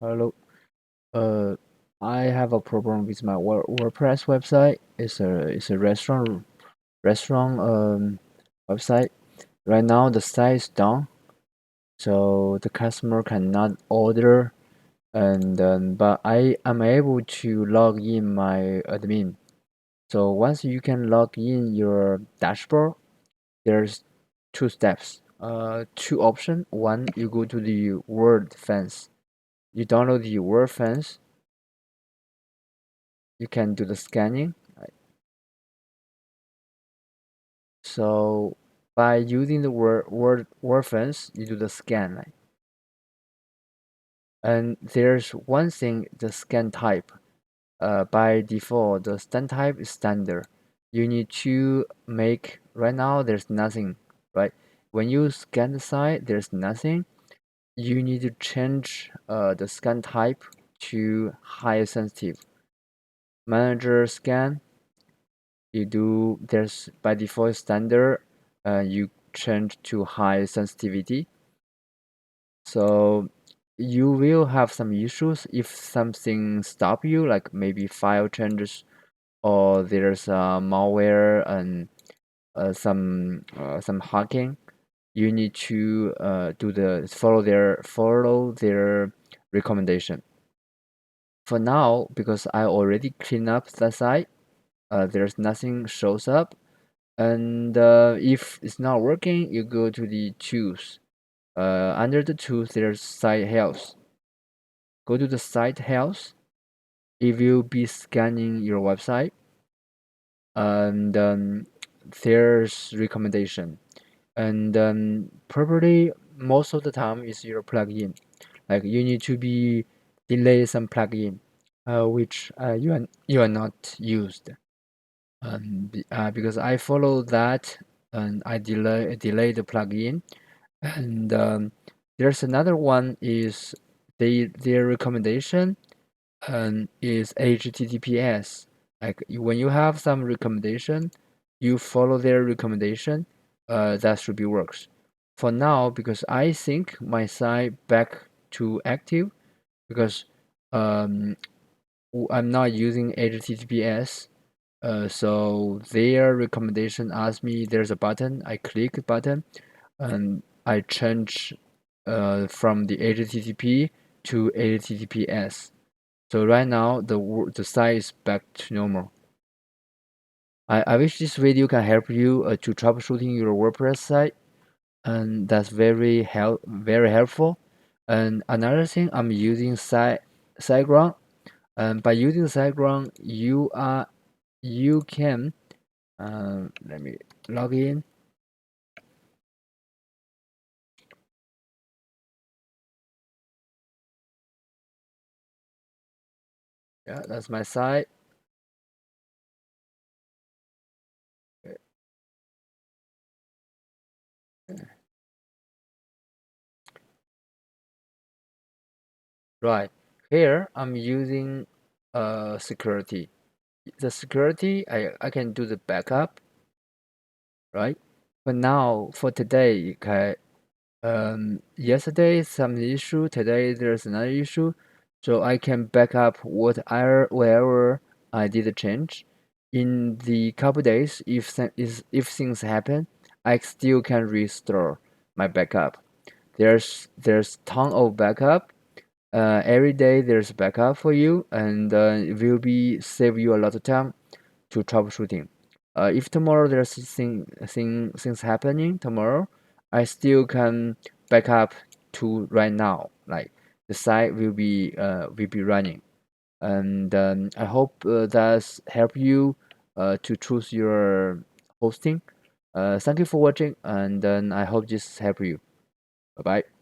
Hello. Uh, I have a problem with my WordPress website. It's a restaurant website. Right now the site is down, so the customer cannot order. And but I am able to log in my admin. So once you can log in your dashboard, there's two steps. Two options. One, you go to the WordFence. You download the WordFence. You can do the scanning. So by using the WordFence, you do the scan. And there's one thing, the scan type. By default, the scan type is standard. You need to make, right now there's nothing, right? When you scan the site, there's nothing. You need to change the scan type to high sensitive. Manager scan, you do, there's by default standard, you change to high sensitivity. So you will have some issues if something stop you, like maybe file changes or there's malware and some hacking. You need to follow their recommendation. For now, because I already cleaned up the site, there's nothing shows up. And if it's not working, you go to the tools. Under the tools, there's site health. Go to the site health. It will be scanning your website, and there's recommendation. And probably most of the time is your plugin. Like you need to be delay some plugin, which you are not used. Because I follow that and I delay the plugin. And there's another one is their recommendation is HTTPS. Like when you have some recommendation, you follow their recommendation. That should be works. For now, because I think my site back to active because um, I'm not using HTTPS. So their recommendation asks me there's a button. I click the button and I change from the HTTP to HTTPS. So right now the site is back to normal. I wish this video can help you to troubleshooting your WordPress site, and that's very helpful. And another thing, I'm using SiteGround, and by using SiteGround, you can let me log in. Yeah, that's my site. Right here, I'm using security. The security, I can do the backup, right? But now for today, okay, yesterday some issue, today there's another issue, so I can back up wherever I did a change. In the couple days, if things happen, I still can restore my backup. There's ton of backup. Every day there's backup for you, and it will be save you a lot of time to troubleshooting. If tomorrow there's things happening tomorrow, I still can back up to right now. Like the site will be running, and I hope that's help you to choose your hosting. Thank you for watching, and then I hope this help you. Bye bye.